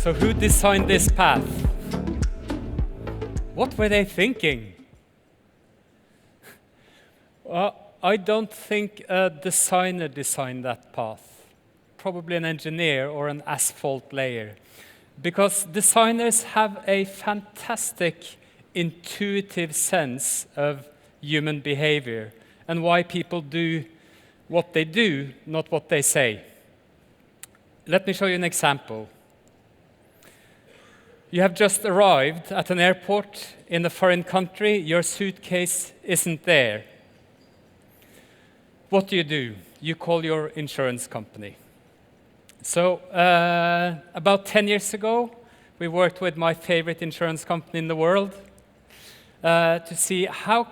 So who designed this path? What were they thinking? Well, I don't think a designer designed that path. Probably an engineer or an asphalt layer. Because designers have a fantastic intuitive sense of human behavior and why people do what they do, not what they say. Let me show you an example. You have just arrived at an airport in a foreign country. Your suitcase isn't there. What do? You call your insurance company. So about 10 years ago, we worked with my favorite insurance company in the world to see how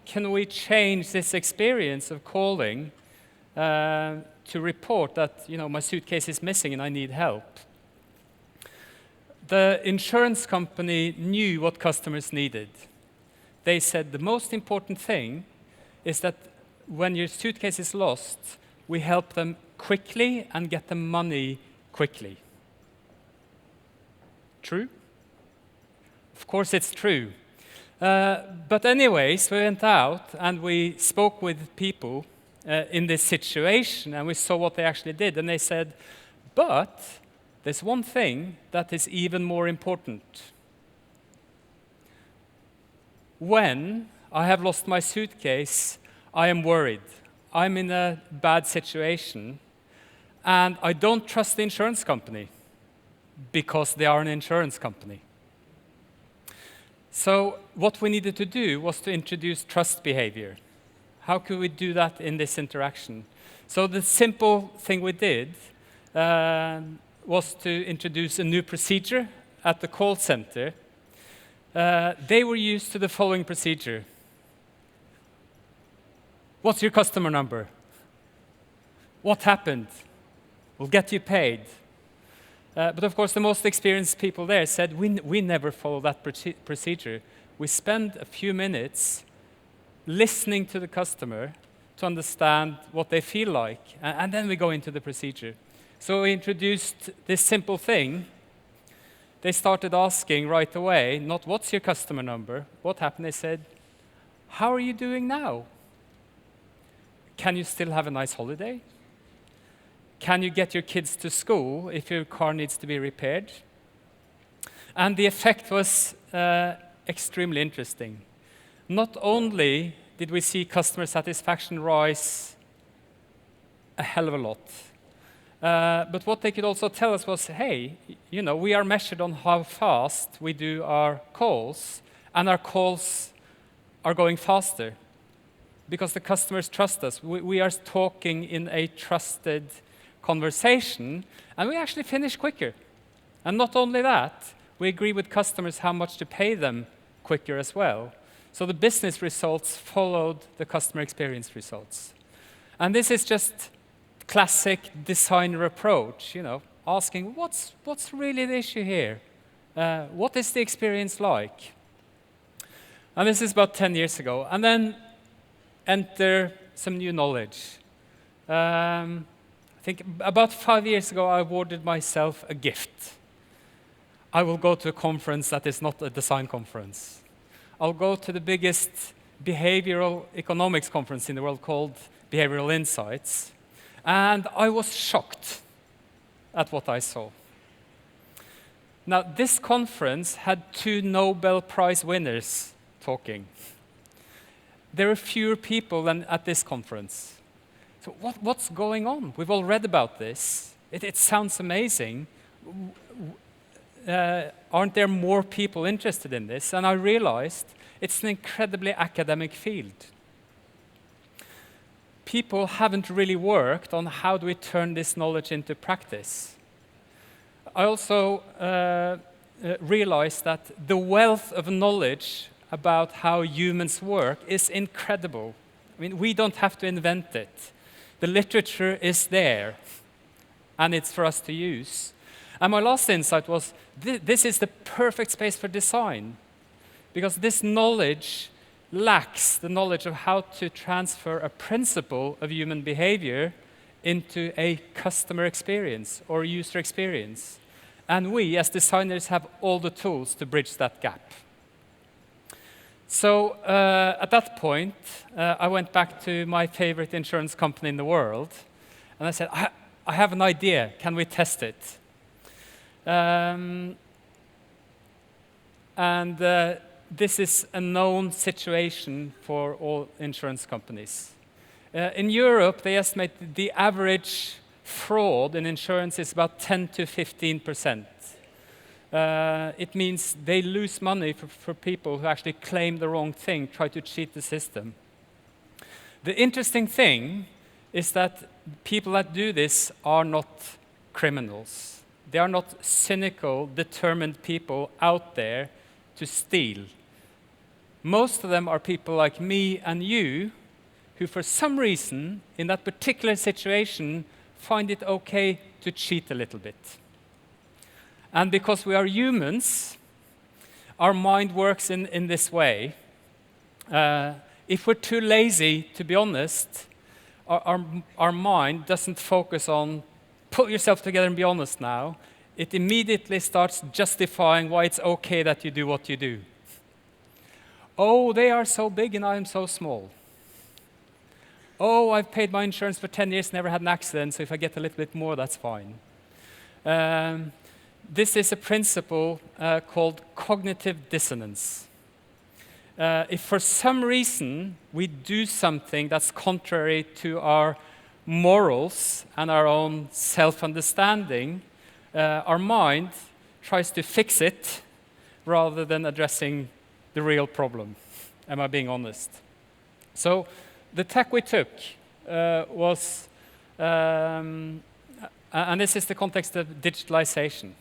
can we change this experience of calling to report that my suitcase is missing and I need help. The insurance company knew what customers needed. They said the most important thing is that when your suitcase is lost, we help them quickly and get the money quickly. True? Of course it's true. But anyways, we went out and we spoke with people in this situation and we saw what they actually did. And they said, but there's one thing that is even more important. When I have lost my suitcase, I am worried. I'm in a bad situation, and I don't trust the insurance company because they are an insurance company. So what we needed to do was to introduce trust behavior. How could we do that in this interaction? So the simple thing we did was to introduce a new procedure at the call center. They were used to the following procedure. What's your customer number? What happened? We'll get you paid. But of course, the most experienced people there said, we never follow that procedure. We spend a few minutes listening to the customer to understand what they feel like, and then we go into the procedure. So we introduced this simple thing. They started asking right away, not what's your customer number? What happened? They said, how are you doing now? Can you still have a nice holiday? Can you get your kids to school if your car needs to be repaired? And the effect was extremely interesting. Not only did we see customer satisfaction rise a hell of a lot, but what they could also tell us was, hey, we are measured on how fast we do our calls, and our calls are going faster because the customers trust us. We are talking in a trusted conversation, and we actually finish quicker. And not only that, we agree with customers how much to pay them quicker as well. So the business results followed the customer experience results. And this is just classic designer approach, asking what's really the issue here? What is the experience like? And this is about 10 years ago. And then enter some new knowledge. I think about 5 years ago, I awarded myself a gift. I will go to a conference that is not a design conference. I'll go to the biggest behavioral economics conference in the world called Behavioral Insights. And I was shocked at what I saw. Now, this conference had 2 Nobel Prize winners talking. There are fewer people than at this conference. So what's going on? We've all read about this. It sounds amazing. Aren't there more people interested in this? And I realized it's an incredibly academic field. People haven't really worked on how do we turn this knowledge into practice. I also realized that the wealth of knowledge about how humans work is incredible. I mean, we don't have to invent it. The literature is there, and it's for us to use. And my last insight was, this is the perfect space for design, because this knowledge lacks the knowledge of how to transfer a principle of human behavior into a customer experience or user experience. And we, as designers, have all the tools to bridge that gap. So at that point, I went back to my favorite insurance company in the world, and I said, I have an idea. Can we test it? This is a known situation for all insurance companies. In Europe, they estimate the average fraud in insurance is about 10 to 15%. It means they lose money for people who actually claim the wrong thing, try to cheat the system. The interesting thing is that people that do this are not criminals. They are not cynical, determined people out there to steal. Most of them are people like me and you, who for some reason, in that particular situation, find it okay to cheat a little bit. And because we are humans, our mind works in this way. If we're too lazy, to be honest, our mind doesn't focus on, pull yourself together and be honest now. It immediately starts justifying why it's okay that you do what you do. Oh, they are so big and I am so small. Oh, I've paid my insurance for 10 years, never had an accident, so if I get a little bit more, that's fine. This is a principle called cognitive dissonance. If for some reason we do something that's contrary to our morals and our own self-understanding, our mind tries to fix it rather than addressing the real problem. Am I being honest? So the tack we took was, and this is the context of digitalization.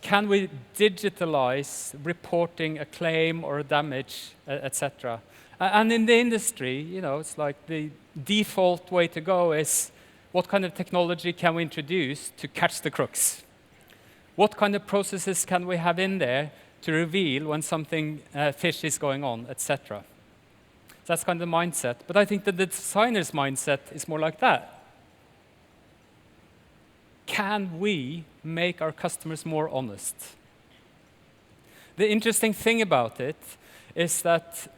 Can we digitalize reporting a claim or a damage, etc.? And in the industry, it's like the default way to go is what kind of technology can we introduce to catch the crooks? What kind of processes can we have in there to reveal when something fishy is going on, etc.? So that's kind of the mindset. But I think that the designer's mindset is more like that. Can we make our customers more honest? The interesting thing about it is that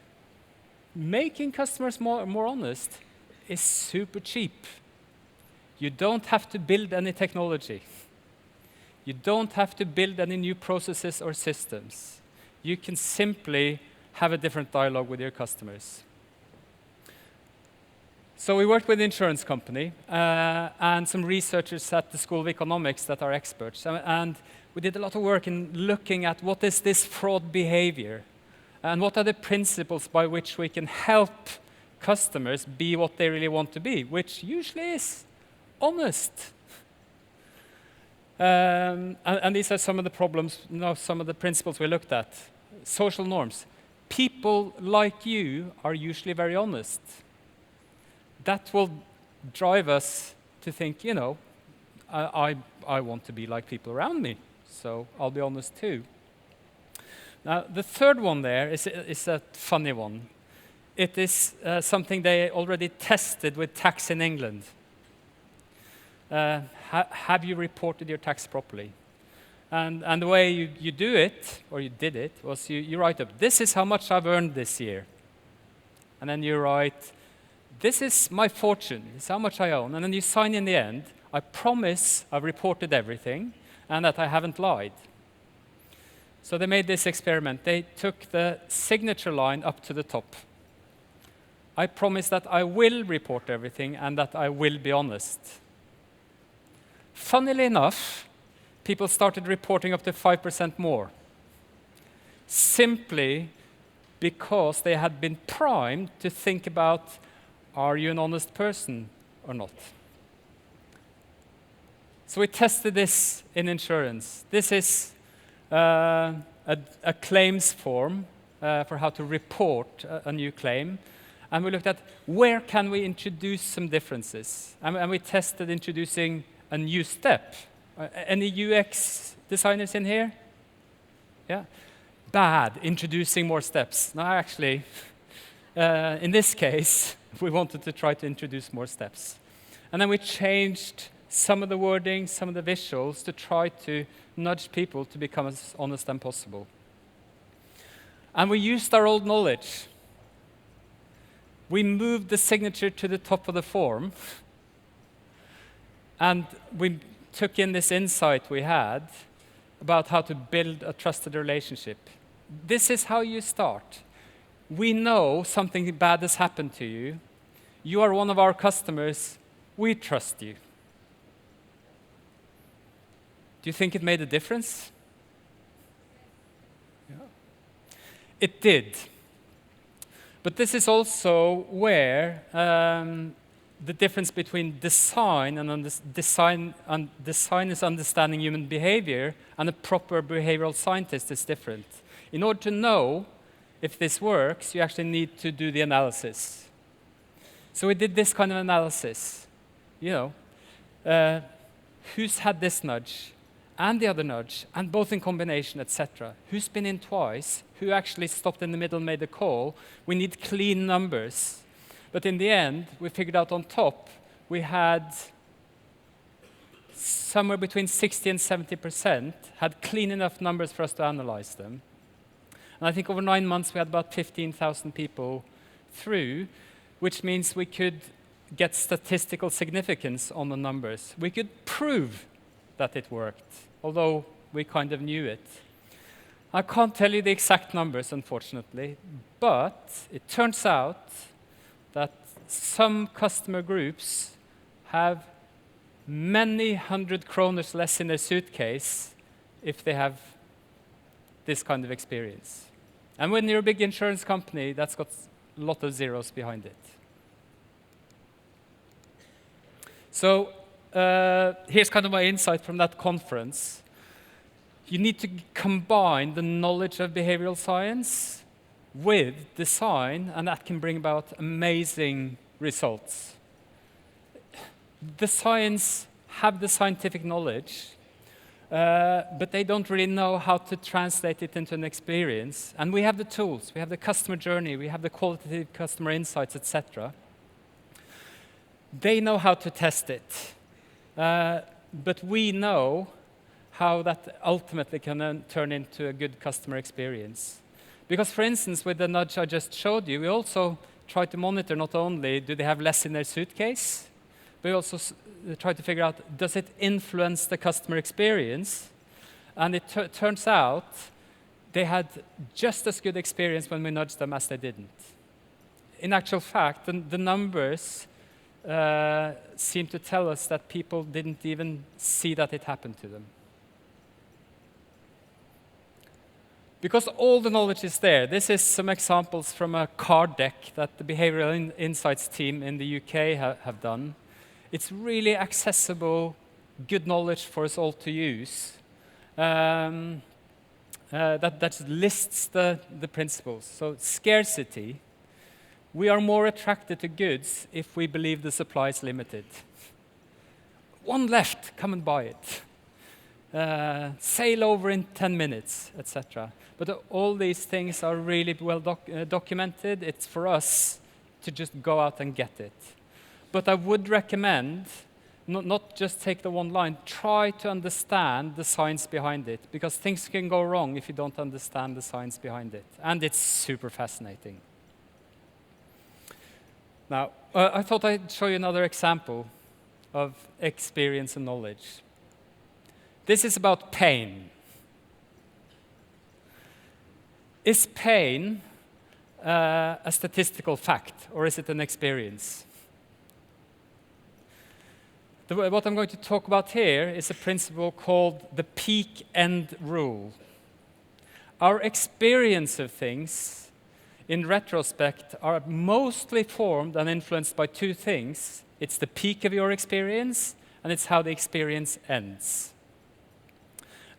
making customers more honest is super cheap. You don't have to build any technology. You don't have to build any new processes or systems. You can simply have a different dialogue with your customers. So we worked with an insurance company and some researchers at the School of Economics that are experts. And we did a lot of work in looking at what is this fraud behavior and what are the principles by which we can help customers be what they really want to be, which usually is honest. And these are some of the problems, some of the principles we looked at. Social norms. People like you are usually very honest. That will drive us to think, I want to be like people around me, so I'll be honest too. Now, the third one there is a funny one. It is something they already tested with tax in England. Have you reported your tax properly? And the way you do it, or you did it, was you write up, this is how much I've earned this year. And then you write, this is my fortune, this is how much I own. And then you sign in the end, I promise I've reported everything and that I haven't lied. So they made this experiment. They took the signature line up to the top. I promise that I will report everything and that I will be honest. Funnily enough, people started reporting up to 5% more, simply because they had been primed to think about, are you an honest person or not? So we tested this in insurance. This is a claims form for how to report a new claim. And we looked at where can we introduce some differences. And we tested introducing a new step. Any UX designers in here? Yeah? Bad, introducing more steps. No, actually, in this case, we wanted to try to introduce more steps. And then we changed some of the wording, some of the visuals, to try to nudge people to become as honest as possible. And we used our old knowledge. We moved the signature to the top of the form, and we took in this insight we had about how to build a trusted relationship. This is how you start. We know something bad has happened to you. You are one of our customers. We trust you. Do you think it made a difference? Yeah. It did. But this is also where the difference between design and design is understanding human behavior, and a proper behavioral scientist is different. In order to know if this works, you actually need to do the analysis. So we did this kind of analysis. Who's had this nudge and the other nudge, and both in combination, etc. Who's been in twice? Who actually stopped in the middle and made a call? We need clean numbers. But in the end, we figured out on top, we had somewhere between 60 and 70% had clean enough numbers for us to analyze them. And I think over 9 months, we had about 15,000 people through, which means we could get statistical significance on the numbers. We could prove that it worked, although we kind of knew it. I can't tell you the exact numbers, unfortunately, but it turns out that some customer groups have many 100 kroners less in their suitcase if they have this kind of experience. And when you're a big insurance company, that's got a lot of zeros behind it. So here's kind of my insight from that conference. You need to combine the knowledge of behavioral science with design, and that can bring about amazing results. The science have the scientific knowledge, but they don't really know how to translate it into an experience. And we have the tools, we have the customer journey, we have the qualitative customer insights, etc. They know how to test it. But we know how that ultimately can then turn into a good customer experience. Because, for instance, with the nudge I just showed you, we also try to monitor not only do they have less in their suitcase, but we also try to figure out, does it influence the customer experience? And it turns out they had just as good experience when we nudged them as they didn't. In actual fact, the numbers seem to tell us that people didn't even see that it happened to them. Because all the knowledge is there. This is some examples from a card deck that the Behavioral Insights team in the UK have done. It's really accessible, good knowledge for us all to use. That lists the principles. So scarcity. We are more attracted to goods if we believe the supply is limited. One left, come and buy it. Sail over in 10 minutes, etc. But all these things are really well documented. It's for us to just go out and get it. But I would recommend not just take the one line, try to understand the science behind it, because things can go wrong if you don't understand the science behind it. And it's super fascinating. Now, I thought I'd show you another example of experience and knowledge. This is about pain. Is pain a statistical fact, or is it an experience? What I'm going to talk about here is a principle called the peak end rule. Our experience of things, in retrospect, are mostly formed and influenced by two things. It's the peak of your experience, and it's how the experience ends.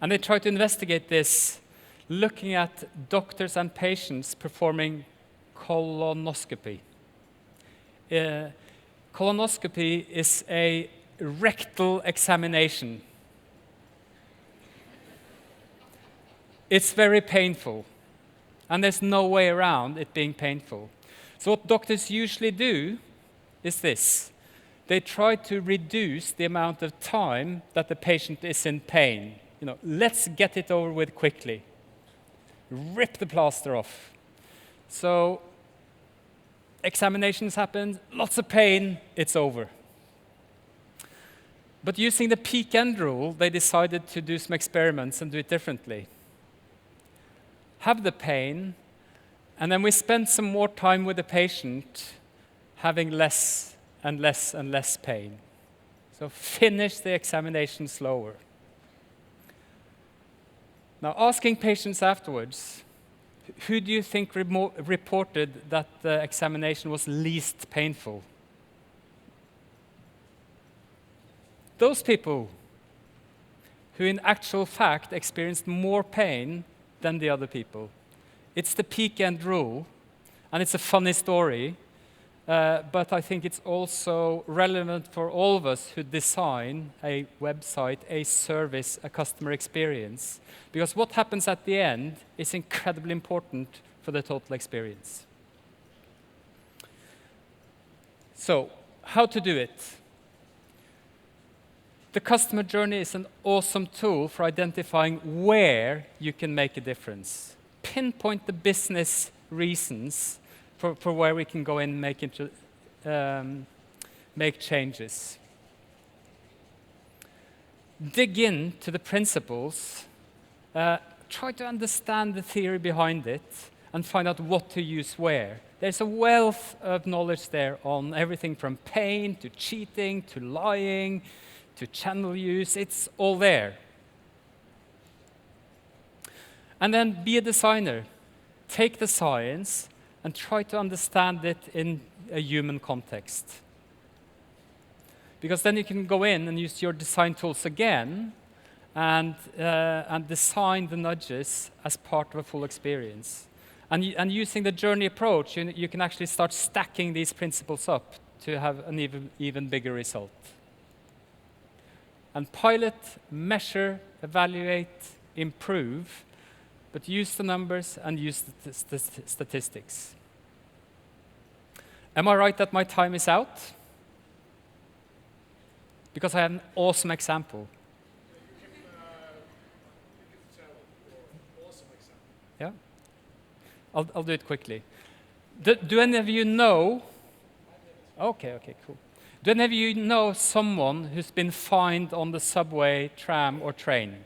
And they try to investigate this looking at doctors and patients performing colonoscopy. Colonoscopy is a rectal examination. It's very painful, and there's no way around it being painful. So what doctors usually do is this. they try to reduce the amount of time that the patient is in pain. Let's get it over with quickly. Rip the plaster off. So examinations happen, lots of pain, it's over. But using the peak-end rule, they decided to do some experiments and do it differently. Have the pain, and then we spend some more time with the patient having less and less and less pain. So finish the examination slower. Now, asking patients afterwards, who do you think reported that the examination was least painful? Those people who in actual fact experienced more pain than the other people. It's the peak-end rule, and it's a funny story, but I think it's also relevant for all of us who design a website, a service, a customer experience. Because what happens at the end is incredibly important for the total experience. So, how to do it? The customer journey is an awesome tool for identifying where you can make a difference. Pinpoint the business reasons for where we can go in and make changes. Dig into the principles, try to understand the theory behind it, and find out what to use where. There's a wealth of knowledge there on everything from pain to cheating to lying to channel use. It's all there. And then be a designer. Take the science and try to understand it in a human context. Because then you can go in and use your design tools again and design the nudges as part of a full experience. And using the journey approach, you can actually start stacking these principles up to have an even bigger result. And pilot, measure, evaluate, improve, but use the numbers and use the statistics. Am I right that my time is out? Because I have an awesome example. You can tell your awesome example. Yeah? I'll do it quickly. Do any of you know? Okay, cool. Do any of you know someone who's been fined on the subway, tram, or train?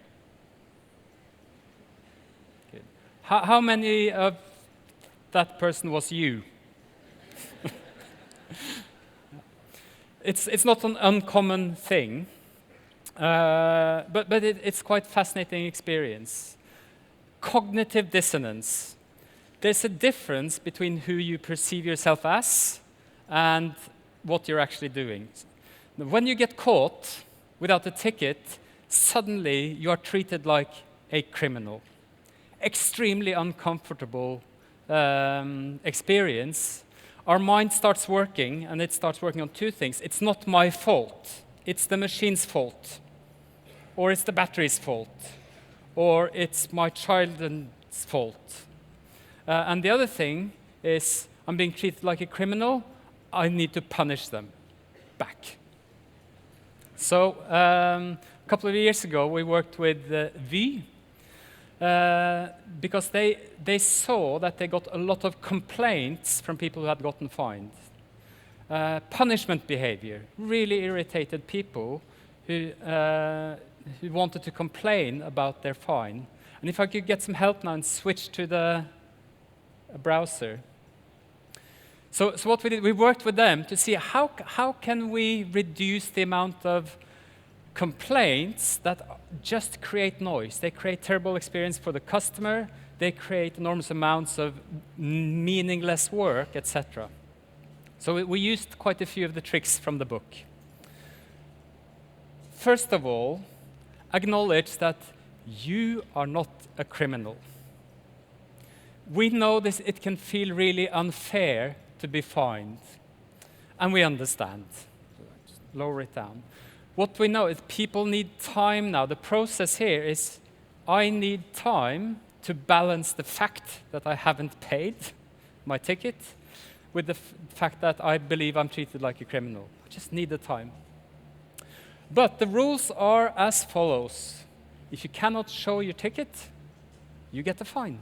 Good. How many of that person was you? It's not an uncommon thing, but it's quite fascinating experience. Cognitive dissonance. There's a difference between who you perceive yourself as and what you're actually doing. When you get caught without a ticket, suddenly you are treated like a criminal. Extremely uncomfortable experience. Our mind starts working, and it starts working on two things. It's not my fault. It's the machine's fault. Or it's the battery's fault. Or it's my child's fault. And the other thing is, I'm being treated like a criminal. I need to punish them back. So a couple of years ago, we worked with V, because they saw that they got a lot of complaints from people who had gotten fined. Punishment behavior really irritated people who wanted to complain about their fine. And if I could get some help now and switch to the browser. So what we did, we worked with them to see how can we reduce the amount of complaints that just create noise. They create terrible experience for the customer. They create enormous amounts of meaningless work, etc. So we used quite a few of the tricks from the book. First of all, acknowledge that you are not a criminal. We know this; it can feel really unfair to be fined, and we understand. Just lower it down. What we know is people need time now. The process here is I need time to balance the fact that I haven't paid my ticket with the fact that I believe I'm treated like a criminal. I just need the time. But the rules are as follows. If you cannot show your ticket, you get a fine.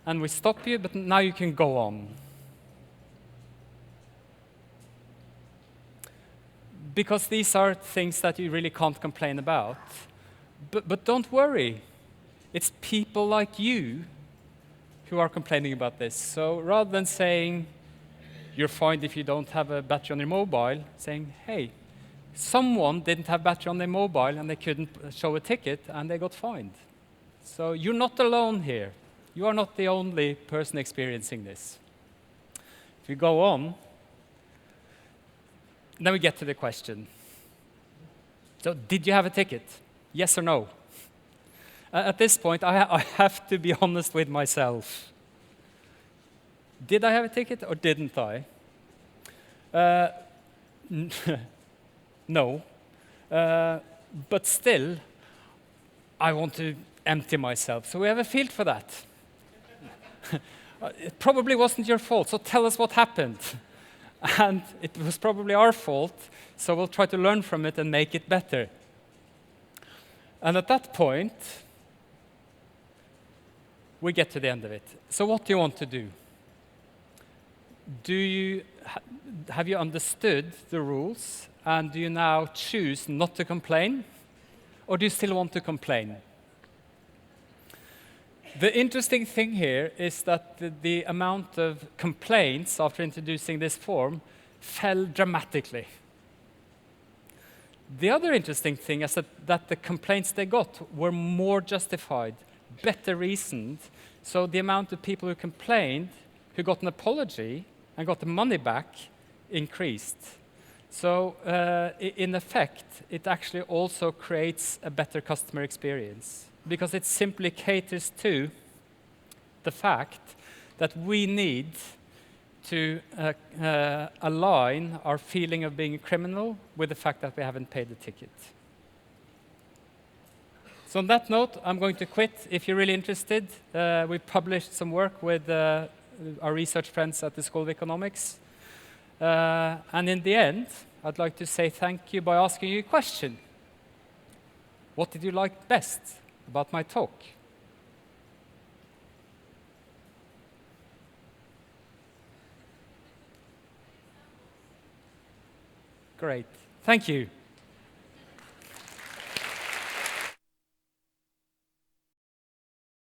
And we stop you, but now you can go on. Because these are things that you really can't complain about. But don't worry. It's people like you who are complaining about this. So rather than saying, you're fined if you don't have a battery on your mobile, saying, hey, someone didn't have battery on their mobile and they couldn't show a ticket and they got fined. So you're not alone here. You are not the only person experiencing this. If we go on, then we get to the question. So did you have a ticket? Yes or no? At this point, I have to be honest with myself. Did I have a ticket or didn't I? No. But still, I want to empty myself. So we have a field for that. It probably wasn't your fault, so tell us what happened. And it was probably our fault, so we'll try to learn from it and make it better. And at that point, we get to the end of it. So what do you want to do? Have you understood the rules, and do you now choose not to complain, or do you still want to complain? The interesting thing here is that the amount of complaints after introducing this form fell dramatically. The other interesting thing is that the complaints they got were more justified, better reasoned. So the amount of people who complained, who got an apology and got the money back, increased. So in effect, it actually also creates a better customer experience, because it simply caters to the fact that we need to align our feeling of being a criminal with the fact that we haven't paid the ticket. So on that note, I'm going to quit. If you're really interested, we published some work with our research friends at the School of Economics. And in the end, I'd like to say thank you by asking you a question. What did you like best about my talk? Great. Thank you.